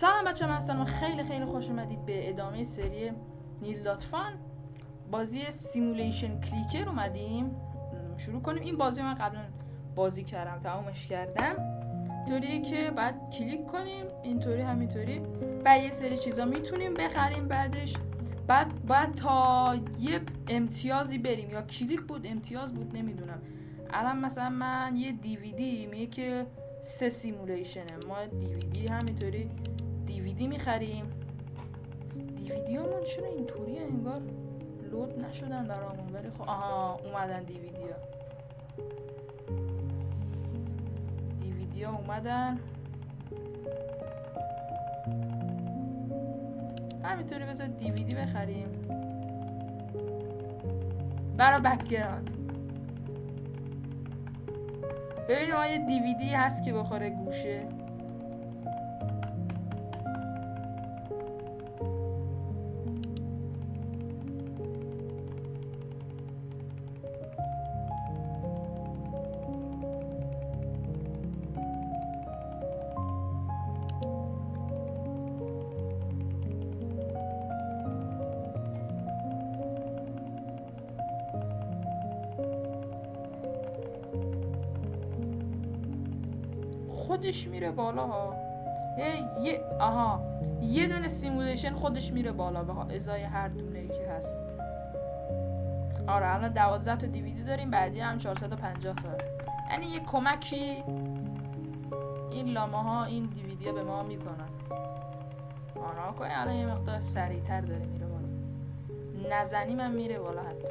سلام بچه من هستم. خیلی خوش اومدید به ادامه سری neal.fun. بازی سیمولیشن کلیکر اومدیم شروع کنیم. این بازی من قبلا بازی کردم، تمامش کردم. طوریه که بعد کلیک کنیم اینطوری همینطوری بعد یه سری چیزا میتونیم بخریم بعدش. بعد تا یه امتیازی بریم، یا کلیک بود امتیاز بود نمیدونم. الان مثلا من یه دیویدی میگه که 3 سیمولیشنه، ما دیویدی همینطوری دیویدی میخریم. دیویدی همون چرا اینطوریه؟ انگار لود نشدن برامون، ولی خب آها اومدن دیویدی ها اومدن. همینطوری بذار دیویدی بخریم برای بک‌گراند. ببینیم آیا دیویدی هست که بخوره گوشه. خودش میره بالا ها. یه دونه سیمولیشن خودش میره بالا به ازای هر دونه که هست. آره الان 12 تا دیویدی داریم، بعدی هم 450 تا. یعنی یه کمکی این لامه ها این دیویدی ها به ما میکنن. آره کنی الان یه مقدار سریعتر داره میره بالا، نزنیم هم میره بالا حتی.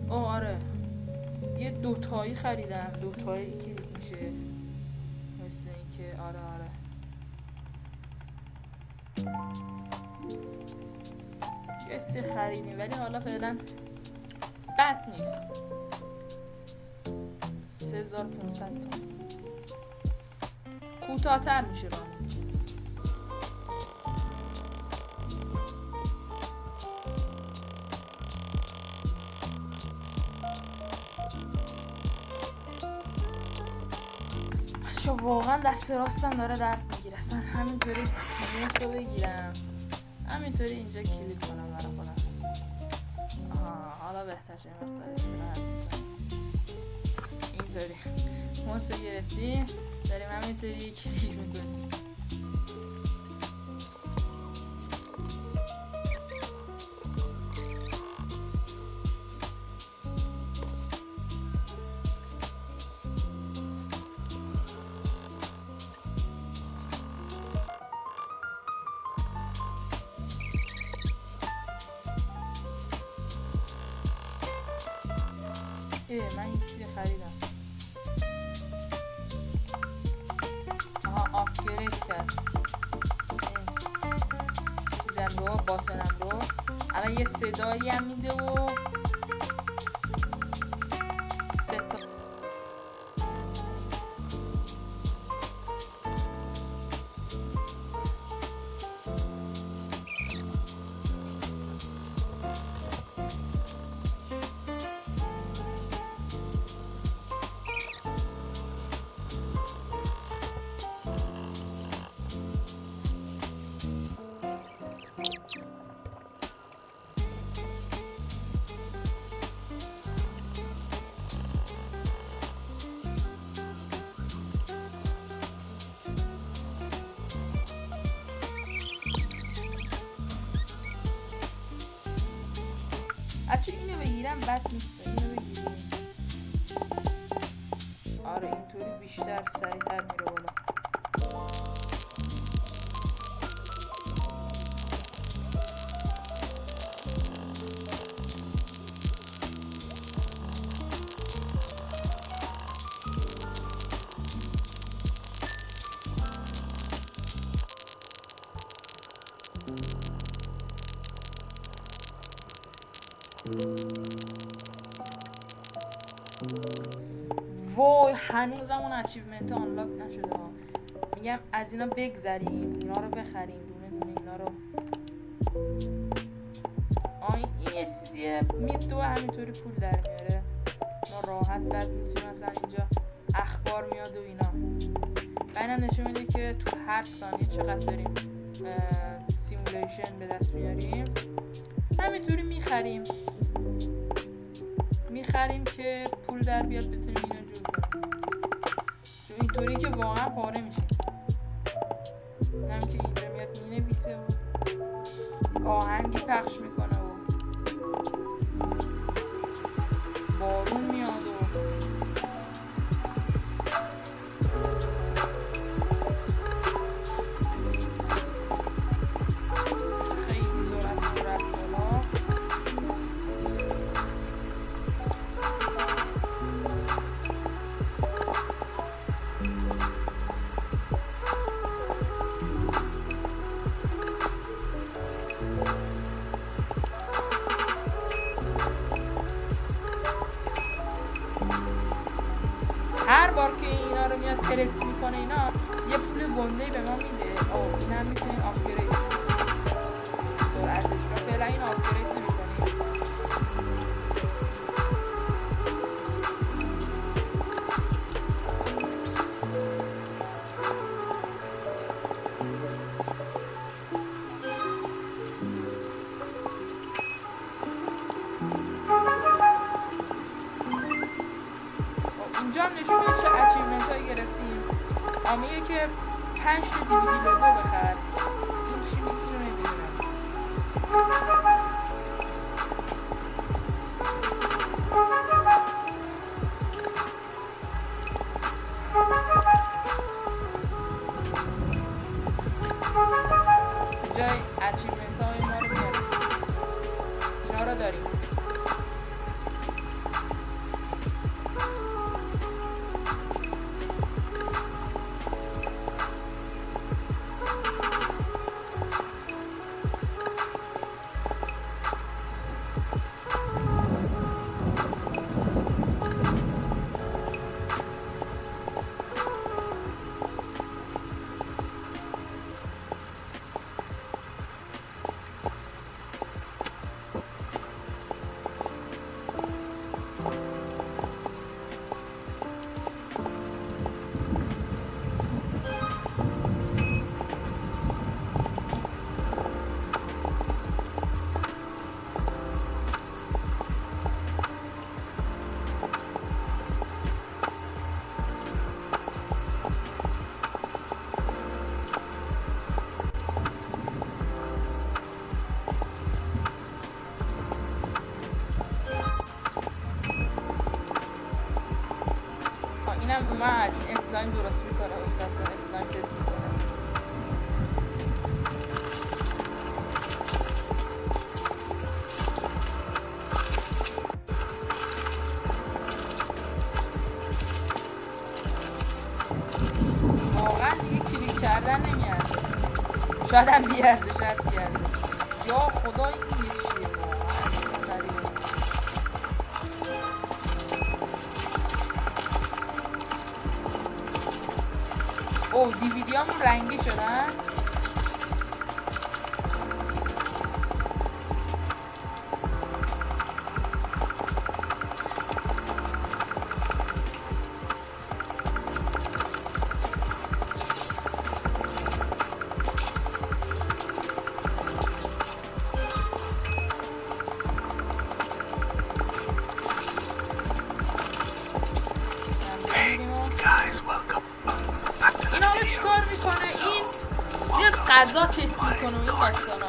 آره یه دوتایی خریدم، دوتایی که میشه مثل این که آره یه سه خریدیم، ولی حالا فعلا بد نیست. 3500 تا کوتاه‌تر میشه با چون واقعا دست راستم داره درد میگیره. اصلا همینطوری موسو بگیرم همینطوری اینجا کلیک کنم برای خودم. حالا بهتر شد مقدار استراحت میکنم. اینطوری موسو گرفتیم داریم همینطوری کلیک میکنیم. من این سی خریدم. آپگرید کرد این چیزم رو، باتنم رو. الان یه صدایی هم میده و هم بد نیست. اینو بگیریم. آره اینطوری بیشتر سریعتر میره بالا. وای هنوزم اون اچیومنت آنلاک نشده ها. میگم از اینا بگذریم، اینا رو بخریم دونه دونه اینا رو. این یه چیزیه میدو همینطوری پول در میاره. ما راحت بعد میتونیم مثلا اینجا اخبار میاد و اینا. اینم نشون میده که تو هر ثانیه چقدر داریم سیمولیشن به دست میاریم. همینطوری میخریم که پول در بیاد بتونیم اینو جور کنیم. چون اینطوری که واقعا پاره میشیم. اینم که اینجا میاد مینویسه و آهنگی پخش میکنه و بارون میاد و خیلی سرعت رفت بالا. هر بار که اینا رو میاد پرس میکنه اینا یه پول گنده‌ای به ما میده. این هم میتونیم آپگرید سرعتش رو. فعلا این آپگرید نمیکنیم. اینجا هم نشون میده چه اچیومنت هایی گرفتیم. میگه که 5 تا دیویدی لوگو بخر. این چی میگه اینو نمیدونم. جای اچیومنت های ما رو میاریم. اینا رو داریم. اینم اومد این اسلایم درست میکنه و این داستان اسلایم تست میکنه. واقعا دیگه کلیک کردن نمیارزه. شاید هم بیارزه شاید بیارزه. یا خدا این دیگه چیه واقعا. او دیویدی همون رنگی شدن. غذا تست میکنه و این داستانا.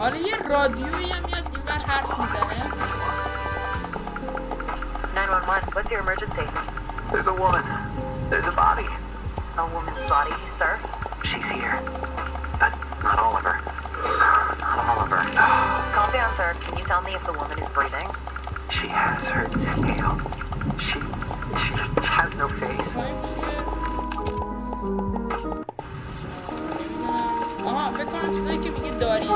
حالا یه رادیویی هم میاد این بر حرف میزنه. 911, what's your emergency? There's a woman. There's a body. A woman's body, sir? She's here. But not all of her. Not all of her. Calm down, sir. Can you tell me if the woman is breathing? She has her tail. She has no face. آها فکر کنم چیزایی که میگه داری.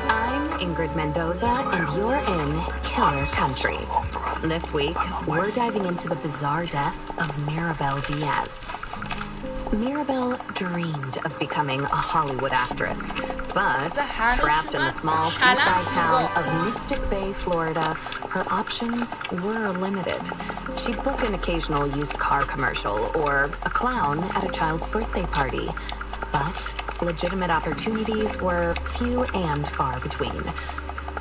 I'm Ingrid Mendoza, and you're in Killer Country. This week, we're diving into the bizarre death of Mirabel Diaz. Mirabel dreamed of becoming a Hollywood actress, but trapped in the small seaside town of Mystic Bay, Florida, her options were limited. She'd book an occasional used car commercial or a clown at a child's birthday party, but legitimate opportunities were few and far between.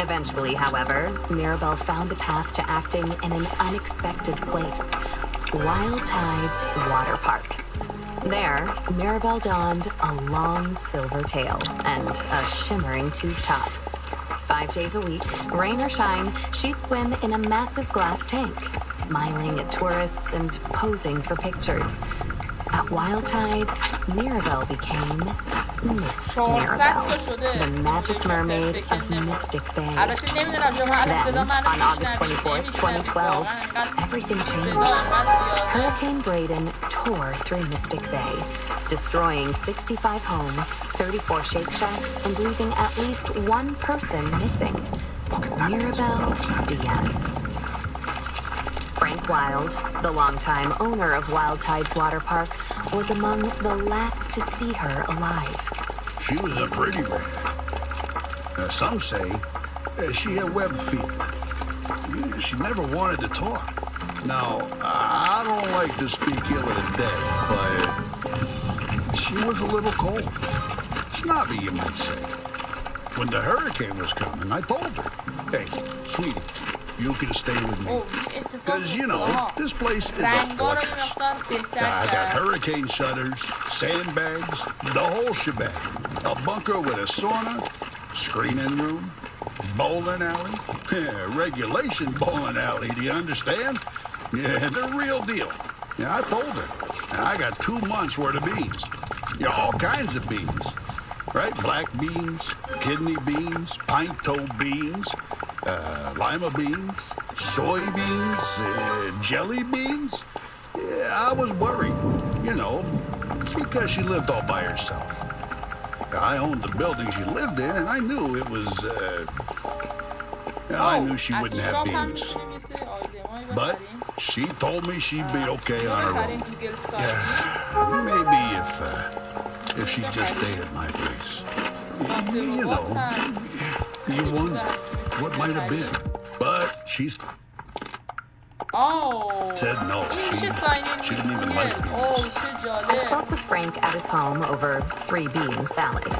Eventually, however, Mirabel found a path to acting in an unexpected place, Wild Tides Water Park. There, Mirabel donned a long silver tail and a shimmering tube top. 5 days a week, rain or shine, she'd swim in a massive glass tank, smiling at tourists and posing for pictures. At Wild Tides, Mirabel became Miss Mirabel, the magic mermaid of Mystic Bay. Then, on August 24th, 2012, everything changed. Hurricane Braden tore through Mystic Bay, destroying 65 homes, 34 Shake Shacks, and leaving at least one person missing, Mirabel Diaz. Frank Wild, the longtime owner of Wild Tides Water Park, was among the last to see her alive. She was a pretty one. Some say she had web feet. She never wanted to talk. Now, I don't like to speak ill of the dead, but she was a little cold. Snobby, you might say. When the hurricane was coming, I told her, hey, sweetie, you can stay with me. Because, you know, this place is a fortress. I got hurricane shutters, sandbags, the whole shebang. A bunker with a sauna, screening room, bowling alley. Regulation bowling alley, do you understand? Yeah, the real deal. Yeah, I told her. I got 2 months worth of beans. Yeah, all kinds of beans. Right? Black beans, kidney beans, pinto beans, lima beans, soybeans, jelly beans. Yeah, I was worried, you know, because she lived all by herself. I owned the building she lived in, and I knew it was, I knew she wouldn't have beans. But she told me she'd be okay on her own. Yeah, maybe if she'd just stayed at my place. You know, you wonder what might have been. But she's said no. She didn't even like me. I spoke with Frank at his home over 3 bean salad.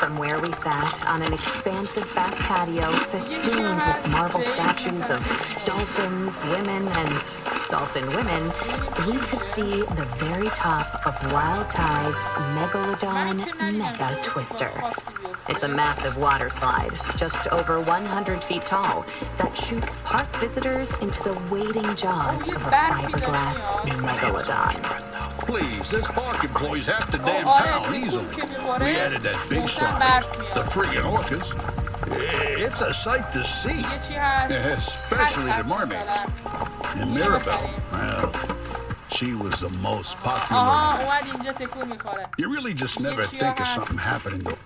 From where we sat on an expansive back patio festooned with marble statues of dolphins, women, and dolphin women, we could see the very top of Wild Tide's Megalodon Mega Twister. It's a massive water slide, just over 100 feet tall, that shoots park visitors into the waiting jaws of a fiberglass megalodon. Please, this park employees half the damn town easily. We added that big slide, the friggin' orcas. It's a sight to see, especially the mermaids. And Mirabel, well, she was the most popular. You really just never think of something happening to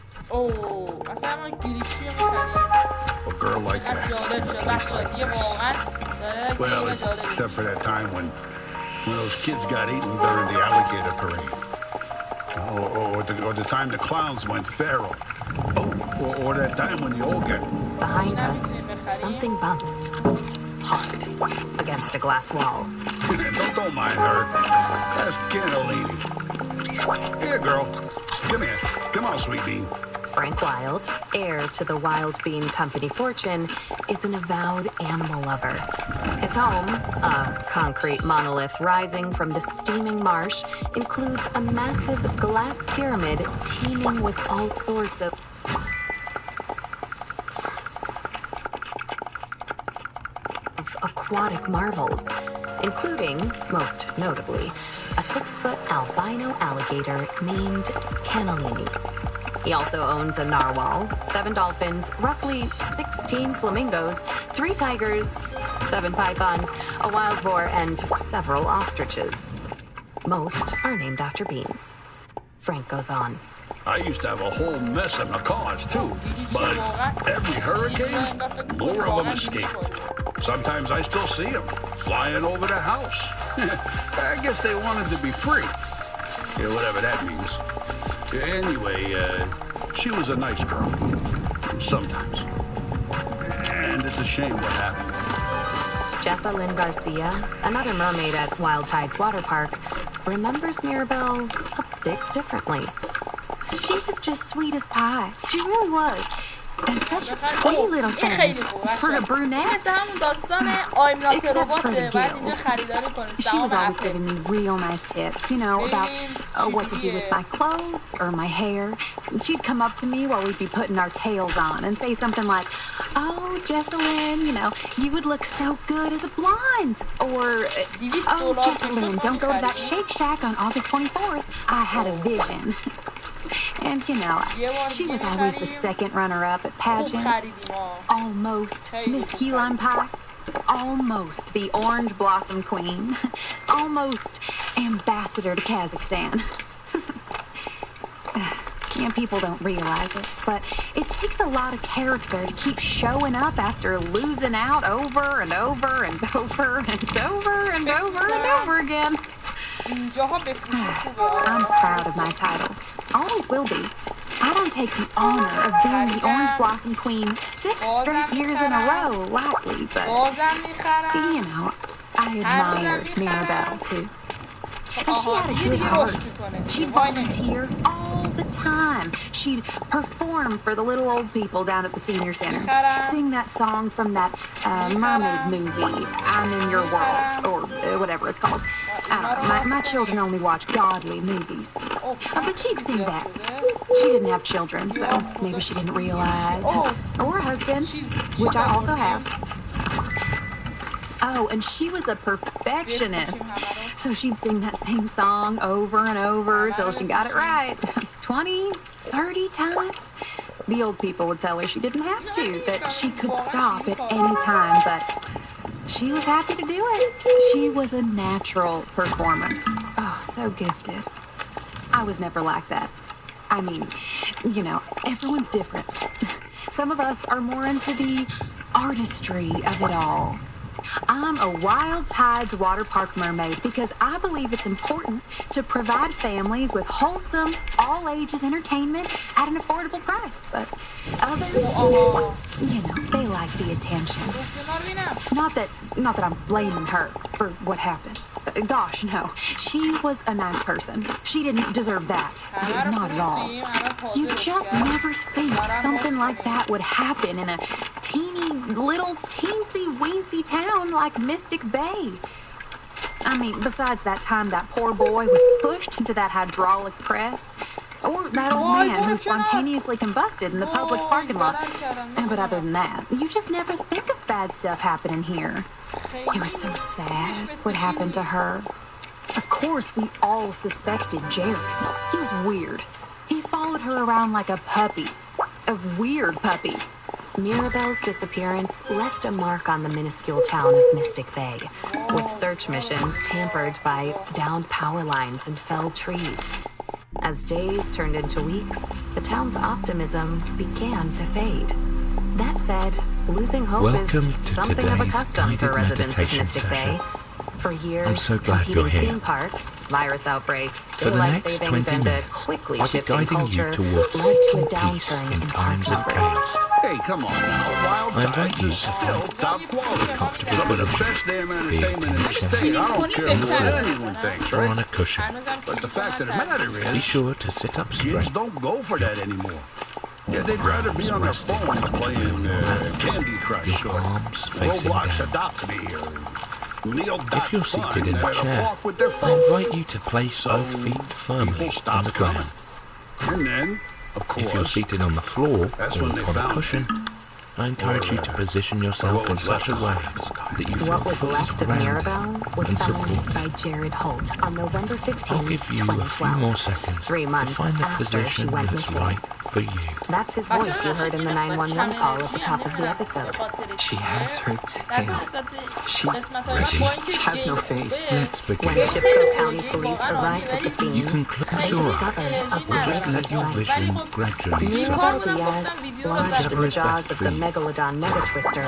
a girl like that, at least like this. Well, except for that time when those kids got eaten during the alligator parade. Or the time the clowns went feral. Or that time when the old got... Behind us, something bumps. Hard. Against a glass wall. Don't mind her. That's Cannellini. Here, girl. Come here. Come on, sweet bean. Frank Wild, heir to the Wild Bean Company fortune, is an avowed animal lover. His home, a concrete monolith rising from the steaming marsh, includes a massive glass pyramid teeming with all sorts of aquatic marvels, including, most notably, a 6-foot albino alligator named Cannellini. He also owns a narwhal, 7 dolphins, roughly 16 flamingos, 3 tigers, 7 pythons, a wild boar, and several ostriches. Most are named after beans. Frank goes on. I used to have a whole mess of macaws too, but every hurricane, more of them escaped. Sometimes I still see them flying over the house. I guess they wanted to be free. Yeah, whatever that means. Anyway, she was a nice girl. Sometimes. And it's a shame what happened. Jessa Lynn Garcia, another mermaid at Wild Tides Water Park, remembers Mirabelle a bit differently. She was just sweet as pie. She really was. And such a pretty little thing for a brunette. Except for the gills. She was always giving me real nice tips, you know, about what to do with my clothes or my hair. She'd come up to me while we'd be putting our tails on and say something like, "Oh, Jessalyn, you know, you would look so good as a blonde." Or, "Oh, Jessalyn, don't go to that Shake Shack on August 24th. I had a vision." And, you know, she was always the second runner-up at pageants. Almost Miss Key Lime Pie. Almost the Orange Blossom Queen. Almost Ambassador to Kazakhstan. Yeah, people don't realize it, but it takes a lot of character to keep showing up after losing out over and over and over and over and over and over again. I'm proud of my titles. Always will be. I don't take the honor of being the Orange Blossom Queen 6 straight years in a row lightly, but, you know, I admired Mirabelle, too. And she had a good heart. She'd volunteer all the time. She'd perform for the little old people down at the senior center. Sing that song from that mermaid movie, I'm in Your World, or whatever it's called. I don't know, my children only watch godly movies. But she'd sing that. She didn't have children, so maybe she didn't realize. Or a husband, which I also have. Oh, and she was a perfectionist. So she'd sing that same song over and over till she got it right. 20, 30 times. The old people would tell her she didn't have to, that she could stop at any time, but she was happy to do it. She was a natural performer. Oh, so gifted. I was never like that. I mean, you know, everyone's different. Some of us are more into the artistry of it all. I'm a Wild Tides Water Park mermaid because I believe it's important to provide families with wholesome, all-ages entertainment at an affordable price. But others, you know, they like the attention. Not that I'm blaming her for what happened. Gosh, no. She was a nice person. She didn't deserve that. Not at all. You just never think something like that would happen in a teeny little teensy-weensy town like Mystic Bay. I mean, besides that time that poor boy was pushed into that hydraulic press, or that old man who spontaneously combusted in the Publix parking lot. But other than that, you just never think of bad stuff happening here. It was so sad what happened to her. Of course, we all suspected Jared. He was weird. He followed her around like a puppy. A weird puppy. Mirabelle's disappearance left a mark on the minuscule town of Mystic Bay, with search missions tampered by downed power lines and felled trees. As days turned into weeks, the town's optimism began to fade. That said, losing hope is something of a custom for residents of Mystic Bay. For years, competing theme parks, virus outbreaks, daylight savings, and a quickly shifting culture led to a downturn in park numbers. Hey, come on now. Wild Tides is still top quality. Some of the best damn entertainment in the state. I don't care what anyone thinks, Or on right? a cushion. But the fact of the matter Be is, sure to sit up kids straight. don't go for that anymore. Yeah, they'd rather be on their phones playing Candy Crush Your or arms facing Roblox down. Adopt Me or neal.fun If you're seated in a at chair, park with their I phone. invite you to place both feet firmly People on stopped the coming. ground. And then, of If you're course, seated on the floor that's or when they on a found cushion, I encourage you to position yourself in such a way that you feel What was full left of surrounded Mirabelle was and found supported. by Jared Holt on November I'll 15, give you a few more 2012. seconds 3 to months find the after she position went that's missing. right for you. That's his voice you heard in the 911 call at the top of the episode. She has her tail. She has no face. Let's When begin. Chipko County Police arrived at the You scene, can close they your eyes discovered a or just grisly let your sight. vision gradually Mirabelle soften. Diaz, lodged in the jaws of the megalodon megatwister,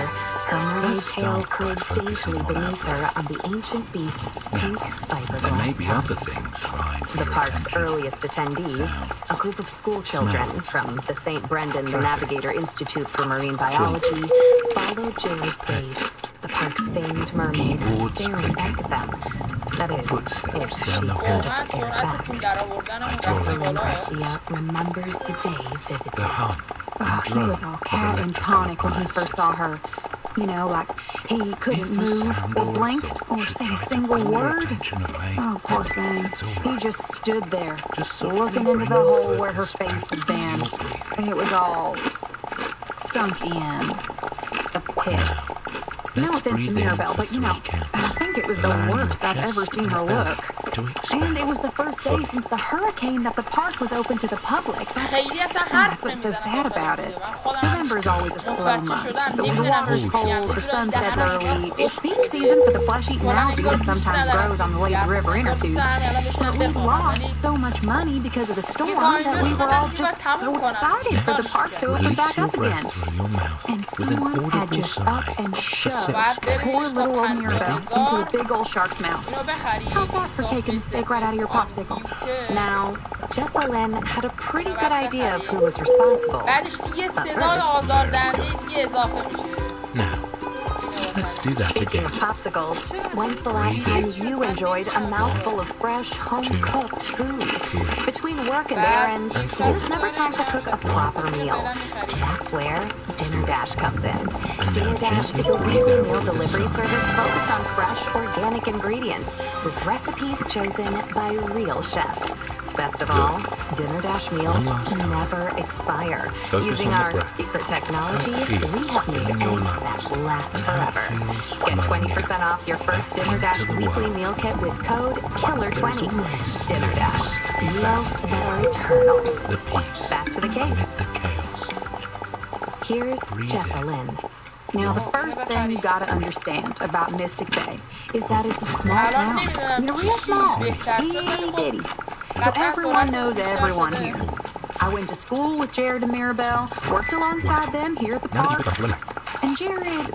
her mermaid Let's tail start by curled focusing daintily on our beneath her on the ancient beast's pink There may fiberglass be tongue. other things vying for The your park's attention. earliest attendees, a group of school children Smells. from the St. Brendan the Traffic. Navigator Institute for Marine Biology, followed Jared's gaze, the park's famed mermaid Keyboards staring back at them. That is, if Footsteps she down the could hall. have stared back. Jocelyn Garcia remembers the day The vividly. hum Oh, and he drone was all of cat and electrical tonic when he first saw appliances. her. You know, like he couldn't If a move sound or or a blink thought or should say try a to single pull your word. attention away, Oh, poor thing. it's all He right. just stood there, Just softly looking into bring the your hole where her focus face back had to been. your breathing. It was all sunk in. The pit. No Let's offense to breathe in Mirabelle, for but you know, 3 counts. I think it was the Allowing your worst I've chest ever seen her and look. back to And expand it was the first day fully. since the hurricane that the park was open to the public. خیلی اصلا Oh, حرف that's what's so نمی‌زنم sad با about خودم. it. من خودم November is always a slow بچه month. شدم، But when the نمی‌دونم water's چی cold, بگم. the sun می‌دونم sets دهنم early. اینجا It's peak season for the flesh-eating خودم algae انگار that دوست sometimes ندارم grows on the lazy دیگه. river inner دوست tubes. دارم الان بشینم But we بخوابم، lost ولی so much money because of the storm تایمش that we رو were من all دیگه just باید تموم so کنم. excited for the park to open Release back your up again. breath through your mouth And with an someone had audible just up sigh and for shoved بعد satisfaction. برش poor little old با Mirabelle 50,000 into the big old shark's mouth. اینو بخری. How's that for taking the steak right out of your popsicle? Now, Jessalyn had a pretty good idea of who was responsible. بعدش یه But صدای first- آزاردهنده دیگه اضافه میشه. Now, let's do that Speaking again. of popsicles, when's the last time you enjoyed a mouthful of fresh, home-cooked food? Between work and errands, there's never time to cook a proper meal. That's where Dinner Dash comes in. Dinner Dash is a weekly meal delivery service focused on fresh, organic ingredients with recipes chosen by real chefs. Best of all, Dinner Dash meals never expire. Focus Using on the our breath. secret technology, And feel we have made in your eggs lungs. that last And how it forever. feels Get flowing 20% off your first back Dinner Dash into the weekly world. meal kit with code KILLER20. always Dinner Dash. be Meals found. that are eternal. The peace Back to the case. amid the chaos. Here's Breathe in. Jessalyn. Now, the first thing you gotta understand about Mystic Bay is that it's a small town. I mean, real small. Itty bitty. So everyone knows everyone here. I went to school with Jared and Mirabelle, worked alongside them here at the Now that park. you've become relaxed, And Jared,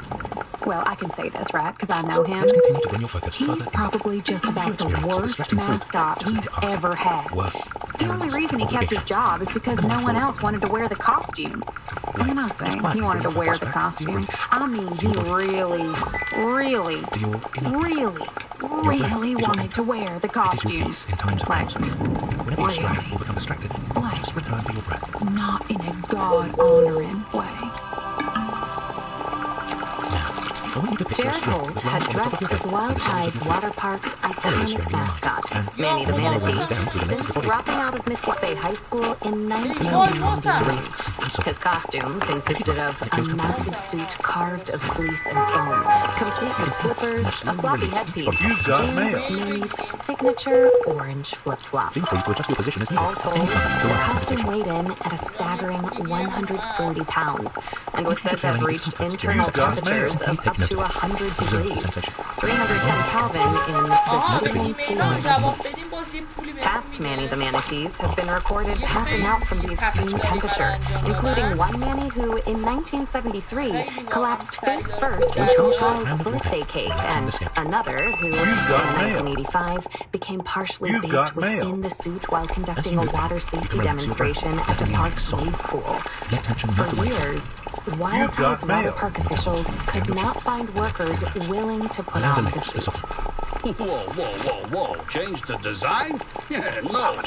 well, I can say this, right? Because I know him. let's continue to bring your focus He's further probably just about the worst mascot we've ever had. work. The only reason he kept his job is because no one else wanted to wear the costume. And when I say he wanted to wear the costume, I mean he really, really, To your inner really, really wanted to wear the It is your costume. peace in times of Like, uncertainty. Whenever you distract or become distracted, like, just return to your breath. not in a God-honoring way. I want you to picture a Jared string Holt that had runs on the top of dressed your as head Wild with the soles of Tide's your feet. water park's Follows iconic where you are. mascot, And Manny the follows Manatee, down to the length of since your body. dropping out of Mystic Bay High School in وای 1993. محسن His costume consisted of a massive suit carved of fleece and foam, complete with flippers, a floppy headpiece, You got and mail. Minnie's signature orange flip-flops. Feel free to adjust your position as needed. All told, the costume weighed in at a staggering 140 pounds and was said to have reached internal temperatures of up to 100 degrees, 310 Kelvin in the ceiling floor heat. Past Manny the Manatees have been recorded passing out from the extreme temperature, including one Manny who, in 1973, collapsed face first into a child's birthday cake, and another who, in 1985, became partially You've baked got mail. within the suit while conducting a water safety demonstration at the park's wave pool. Let tension For melt away. years, Wild You've got Tide's water mail. park officials could not find workers willing to put Allow the on the legs to suit. soften. Whoa, whoa, whoa, whoa. Change the design? Yeah, no.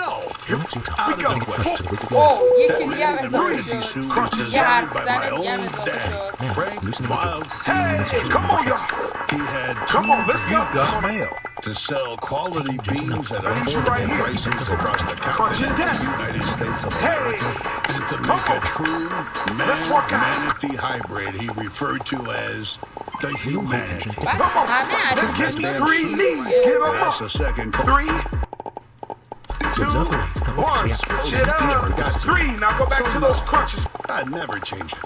No. Out of question. اوه یکی That دیگه هم اضافه maternity شد. suit was یه حرف designed by my زن دیگه هم own اضافه dad, شد. Frank Miles. Hey, come on, y'all. He had Come on, let's go. Got mail. to sell quality beans at Right affordable here. prices across the Crunch it continent of down. the United States of Hey, America. And to come make a on. true Let's work out. man-manatee hybrid he referred to as the humanity. بعد Come on. همه Then عجب give me شده. 3 knees. Give them That's the up. second call. 3, 2, 1. Switch it up. 3. Now go back to those crunches. I'd never change it.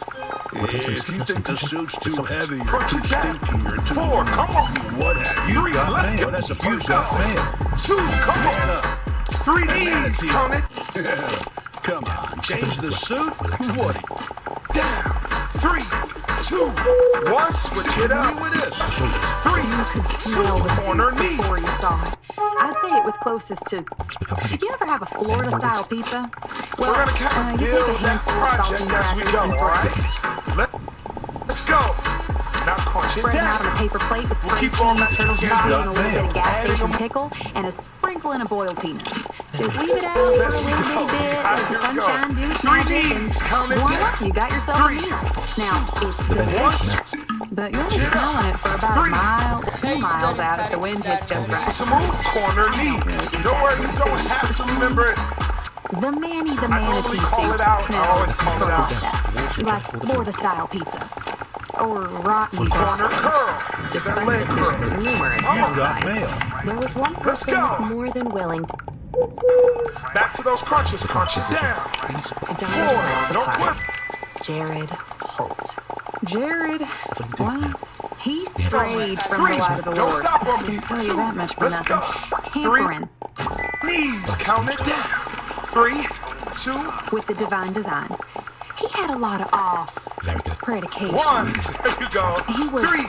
If you think the suit's too heavy or Crunch too it down. stinky or too 4, come on. what have you? 3, let's mail. go. That's a You person. got mail. 2, come Man on. up. 3 knees. Count it. Come on, change the suit? What? Down. 3, 2, 1. Switch it up. With this. 3, You could 2, smell the corner soup knee. before you saw it. I'd say it was closest to... You ever have a Florida-style pizza? Well, We're gonna kind of you take a build that handful of project saltine as we crackers go, and all sort right? Let's go. Now crunch it spread them out on down. a paper plate with We'll spring keep all cheese, that turtle together. zombie, and a little bit of gas Adding station them. pickle, and a sprinkling of boiled peanuts. Just leave it out for a Let's little go. bitty bit, All right, let the here we go. sunshine do its 3 magic, knees. and Count it voila, down. you got yourself 3, a meal. Now, it's 1. delicious, but you'll be Cheer up. smelling it for about 3, a mile, 2 Hey, miles you out if the gotta wind decide hits just right. Smooth corner knee. Don't worry, you don't have to remember it. The Manny the I normally Manatee call soup it out. I always smells call sort it of out. like that, like Florida-style pizza. Or rotten Corner curl. Despite That the leg soup's curl. numerous Come on. Got downsides, mail. there was one Let's person go. more than willing Back to those crunches. Crunch it down. to 4. dominate the Don't quit. party. Jared Holt. Jared, well, he strayed from 3. the light of the Don't Lord. stop on I me. can tell you 2. that much for Let's nothing. go. 3 Tampering knees. Count it down. 3, 2, with the divine design. He had a lot of off Very good. predications. 1. There you go. He was 3,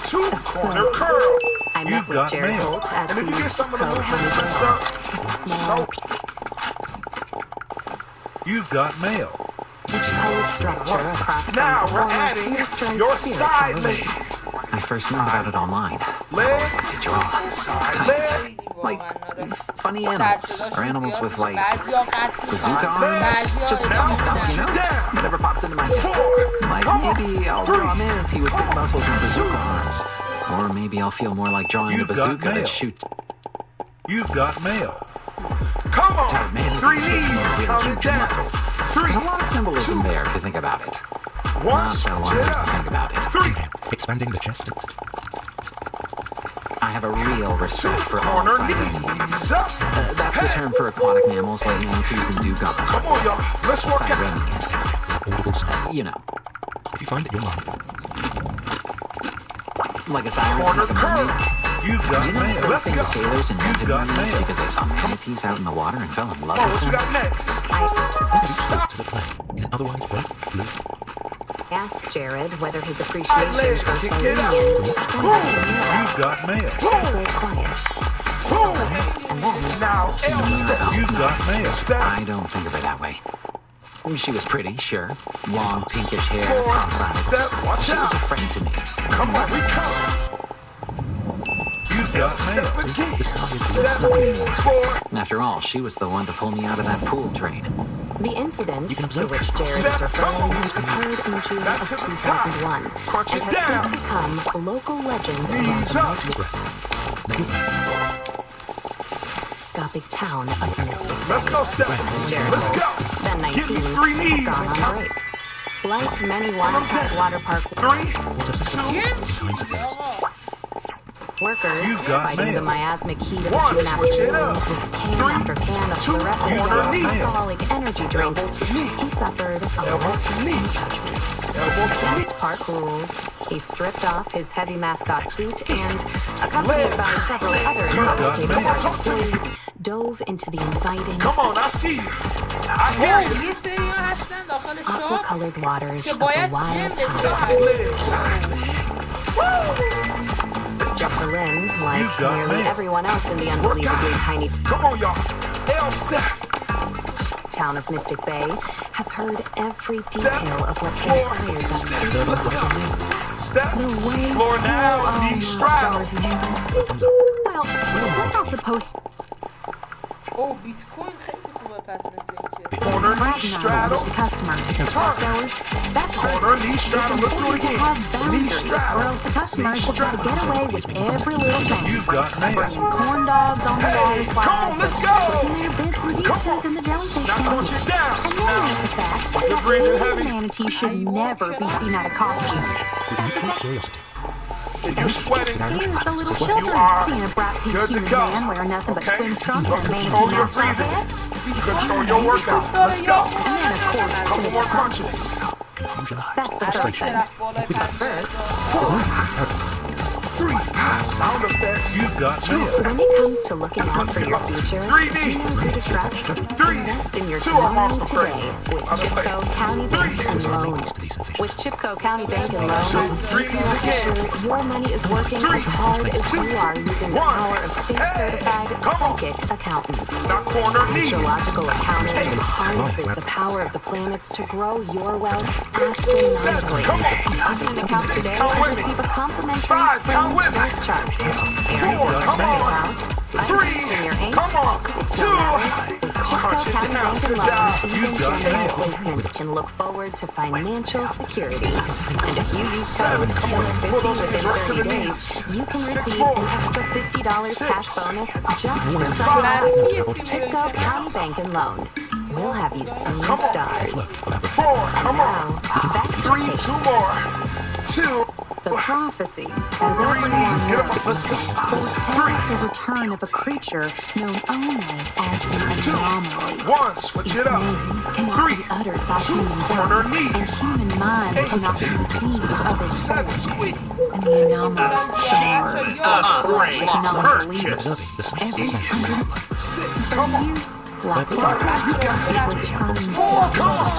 2, corner curl. I met with got Jared mail. Holt at And the if you get some of the movements Co-Honey messed Bar. up, It's a small You've got mail. peach-colored structure across from now the we're former adding Cedar Strike your Spirit side Colony. leg. I first learned about it online. Leg, To draw. side leg, Like funny سر animals. صداشون Or animals زیاد with میشه. like بعضیا قد bazooka می‌کنن، arms. بعضیا Just ادامه funny stuff, you می‌دن. know? down. Whatever pops into my head. 4, Like come on. maybe I'll 3, draw a manatee with big muscles and bazooka arms. Or maybe I'll feel more like drawing a You've got bazooka mail. that shoots You've got mail. come on. manatees 3 with knees, really count it huge down. muscles. 3, There's a lot of symbolism 2, there if you think about it. 1, Not that switch long it to up. think about it. 3, Expanding the chest. I have a real 2, respect for all corner Sirenians. knees up. That's the term for aquatic mammals like manatees and dugongs. Come on, y'all. Let's work out. Sirenians. Audible sound. You know, if you find it, you're mine. Like a siren, Corner like a curl. mermaid. You've got You know, mail. Let's things go. sailors invented got mermaids mail. because they saw manatees out in the water and fell in love Oh, with what you them. got next? Stop to the play. In an otherwise bright blue. Ask Jared whether his appreciation for Kick it out. Sirenians extended to Mirabel. You've got mail. Goes quiet. Boom. And then Now, L step. You've got mail. Step. I don't think of her that way. She was pretty, sure. Long, pinkish hair, 4, cross-eyed. step. Watch She was a out. friend to me. Come on, we come. You've got Step mail. again. There's Step. nothing more. 4, And after all, she was the one to pull me out of that pool train. the incident to which Jared is referring occurred in June Back of to the 2001 top. Crunch and it has since down. become a local legend around Knees the up. microscopic town of Mystic Bay. Let's go, step. Jared Let's Holt, go. then Give 19, me 3 had knees gone and on count. break. Like many watertight water park 3, 2, workers You've got fighting the mail. miasmic heat of 1, the June switch it afternoon up. with can 3, after can of 2, fluorescent corner yellow knee. alcoholic energy drinks, Elbow to knee. he suffered a Elbow lapse to in knee. judgment. elbow to knee. Past park rules, he stripped off his heavy mascot suit and, accompanied by several other intoxicated mail. park employees, dove into the inviting, Come on, I see you. I hear you. یه سری ها هستن داخل شاه aqua-colored waters که of the باید جمع wild بدی tide. Legs. Jessalyn, like You've got nearly mail. everyone else in the unbelievably tiny Come on, y'all. L step. town of Mystic Bay, has heard every detail of what transpired that Step. Let's go. Step. The way Floor now. all Knees my straddle. stars and handles. Well, we're not supposed اوه بیت کوین خیلی خوبه پس مثل اینکه Corner knee straddle. Customers, Turn. goers, that's Corner knee straddle. Let's do it important to again. have Knee boundaries, or straddle. else the Knee customers will try to straddle. get away with every little thing. You've got mail. Bringing corn dogs on the Hey, water slides, come on, let's go. putting their bits and pieces in the jellyfish Now tank. punch it down. And then there's the fact You're that breathing the heavy. manatee should never be seen out of costume. If you're sweating, Here's the little you children are seeing a bright pink good to human go. man wearing nothing but Okay? swim trunks You and a control manatee your mascot breathing. head. Control your workout. Let's go. And then, of course, Couple there's more the punches. That's the first thing. طرف بالای First, 3. Sound effects. You've got mail. When it comes to looking out for your future, 3D. do you know who to trust? 3. Invest in your 2 are tomorrow also today crazy. with I'm gonna Chipco play. County Bank and Loan. With Chipco County Bank and Loan, So, you 3 can knees rest again. assured your money is working 3, as hard as you 2, are using the 1. power of state-certified Hey, come on. psychic accountants. Now corner knee. Astrological accounting harnesses the power of the planets to grow your wealth astronomically. Come on. Open an account 6. today Count and with me. receive a complimentary 5. free Count with me. birth chart. 4. Come on. House, 3. in your ink. Come on. 2. Chipco Punch it County down. Bank and Good Loan, job. even You've got general mail. placements can look forward to financial security. And if you use 7. code Come on. Pull those within hands right to 30 the days, knees. you can 6 receive more. an extra $50 cash 6. bonus just for 5. signing Chipco County Bank and Loan. We'll have you seeing Come on. stars. 4. Come Now, on. back to 3. case. 2 more. 2. the prophecy, as 3 everyone knees. Get up. knows, Let's go. foretells the return of a creature known only as the anomaly. 1. Switch Its it up. name cannot 3. be uttered by 2. human Corner tongues, knee. and human mind 8. cannot conceive of its 7. Sweet. and the anomalous stars Upgrade non-believers. Every 6. Come on. years, like clockwork, it returns 4. to Come on.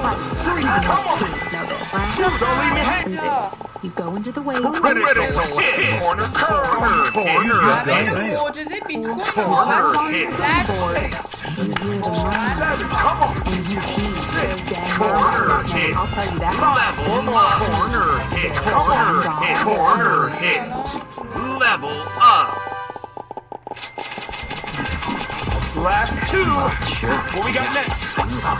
like 3. even Come the on. kids know this, right? 2. Don't leave me What hanging. happens is, you go into the wave pool, Critical hit. Corner curve. Corner. همه معجزه بیت کوین واقعا لک you hear the murmur, 7. Come on. and you hear so dang Corner much. hit. I'll tell you that. Level up. Corner hit. Corner hit. Corner hit. Level up. Last 2. Sure. What we got next?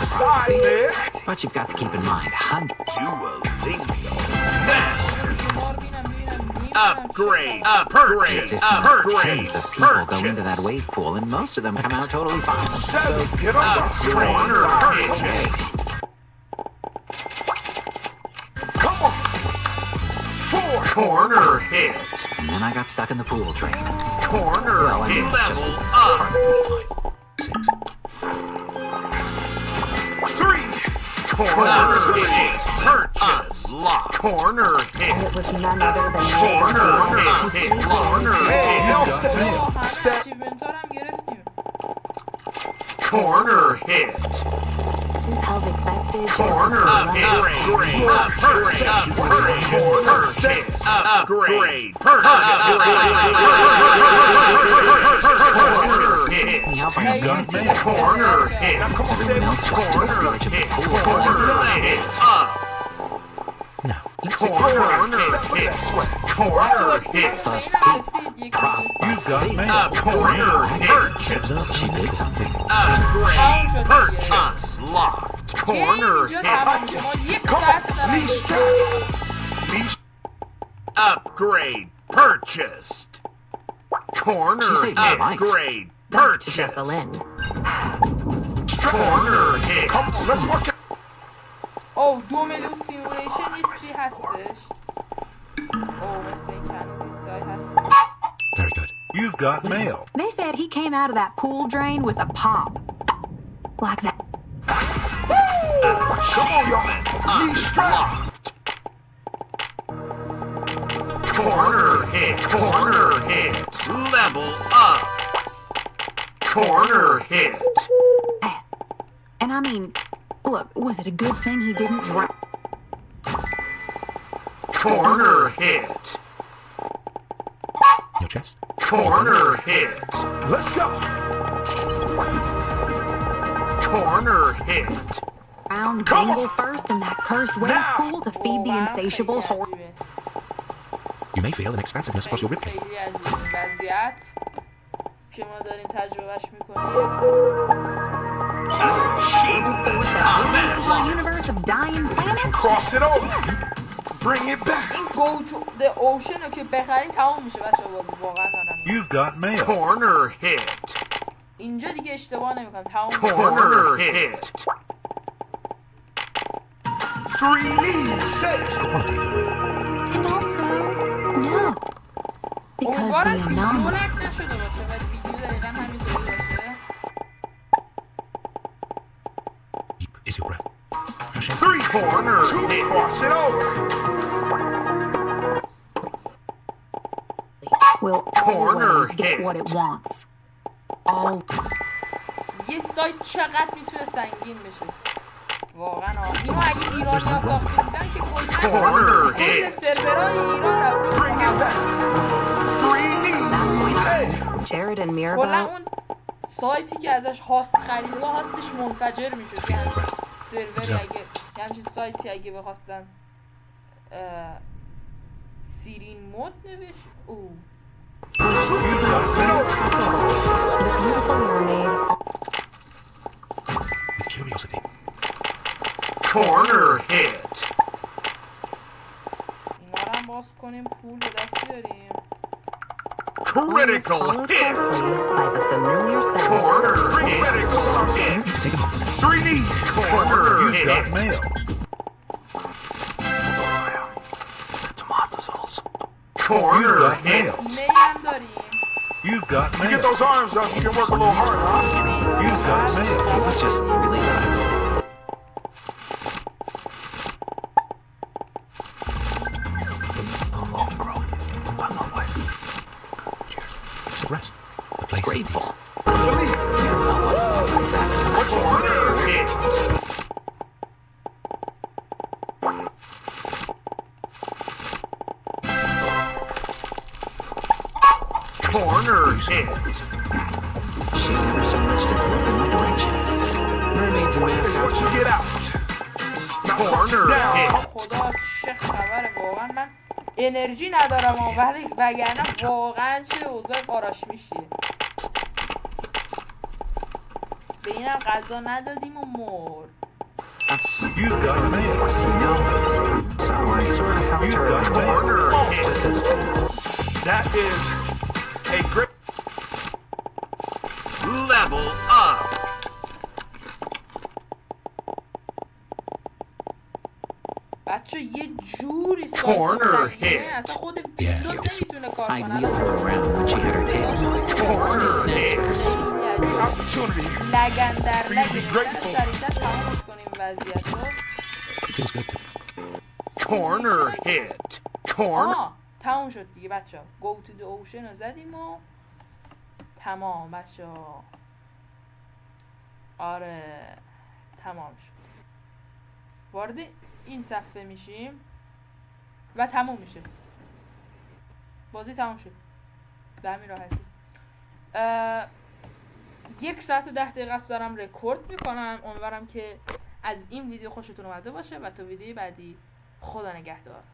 Side there. But you've got to keep in mind, Duolingo. Best. شما رو بینم Upgrade. it's if tens of people go into that wave pool, and most of them come out totally fine. 7. Get up. Corner hit. Come on. 4. Corner hit. And then I got stuck in the pool train. Corner Well, I hit. mean, just Level up. 3. Corner hit. Purchase. Lock. Corner And hit. it was none other than Corner Mary who hit. saved Corner hit. همه Step. اچیومنت ها هم گرفتیم Corner hit. pelvic vestige is Corner as hit. Upgrade. Upgrade. Corner hit. Upgrade. Purchase. Corner hit. Can you help me? خیلی got سیگار mail. Corner hit. Now come on, say Everyone else just took a corner stretch of the hit. pool. Corner hit. Up. Now, let's see. Corner hit. Corner hit. The رسید یک You've got prophecy. mail. Up. Corner hit. Purchase. She did something. Upgrade. Purchase. Locked. Corner اینجا hit. تمام شما یک Come ساعت on. دارم Knee strap. Knee. Upgrade. Purchased. Corner. She saved my life. Upgrade. back to Purchased. Jessalyn. Corner hit. Come on. Let's work it. او 2 میلیون سیمولیشن یه چیزی هستش او مثل این که هنوز این سای هست Very good. You've got mail. They said he came out of that pool drain with a pop. Like that. Come on, y'all. Knee strap. Corner hit. Corner hit. Level up. Corner hit. And I mean, look, was it a good thing he didn't drown? Corner hit. Your chest. Corner hit. Let's go. Corner hit. Found Come Dingle first in that cursed wave Now. pool to feed the insatiable horse. You may feel an expansiveness across your ribcage. خیلی عجیب این وضعیت که ما داریم تجربهش میکنیم Sheep. A mess. Universe of dying planets? Cross it over. Bring it back. این go to the ocean رو که بخرین تمام میشه بچه بازی واقعا دارم You've got mail. Corner hit. اینجا دیگه اشتباه نمیکنم تمام Corner hit. 3 knees. Say it. And also, no. Because the امیدوارم ویدیو anomaly. لک نشده باشه و ویدیو دقیقا همینطوری باشه. Deep is your breath. 3 Corner 2 hit. cross it over. Will Corner always get hit. what it wants. All یه سایت چقدر میتونه سنگین بشه واقعا اینو اگه ایرانی ها ساخته بودن که Corner کل hit. سرورهای ایران رفته Bring it back. 3 knees. Hey. Jared and کلا Mirabelle, اون سایتی که ازش هاست خریده هاستش منفجر میشد یعنی سروری اگه همچین سایتی اگه بخواستن سیرین مود نوشت او was said to be inseparable. The beautiful mermaid With curiosity. Corner hit. اینا رو هم باز کنیم پول به دست بیاریم was Critical followed hit. closely by the familiar sound Corner of hit. 3 knees. Corner You've got hit. mail. Tomato sauce. Corner hit. ایمیل هم داریم You've got You mail. get those arms up, you can work a little harder, huh? You've got mail. It was just really loud. Overgrown, but not wife. Cheers. It's a rest. The place is Grateful. Corner hit. Corner hit. She never so much as looked in my direction. Mermaids and Here's what mascots. you get out. Corner hit. خدا چه خبره واقعا من انرژی ندارم ولی وگرنه واقعا چه اوضاع قاراش میشیه به اینم غذا ندادیم و مرد That's You've got mail. you know. So I sort of helped You've her got mail. Corner just hit. as a favor. That is a great. Level up. بچه یه جوری Corner سایت سنگینه hit. اصلا خود ویندوز نمیتونه کار I'd کنه wheel her around when she had her tail. Corner hit. Opportunity. لگن در For you to be لگن grateful. سریعتر تمامش کنیم وضعیت رو Feels good to me. Corner hit. Corner. تمام شد دیگه بچه ها go to the ocean رو زدیم و تمام بچه ها آره تمام شد وارد این صفحه میشیم و تموم میشه بازی تمام شد به همین راحتی 1 ساعت و 10 دقیقه است دارم رکورد میکنم امیدوارم که از این ویدیو خوشتون اومده باشه و تا ویدیو بعدی خدا نگهدار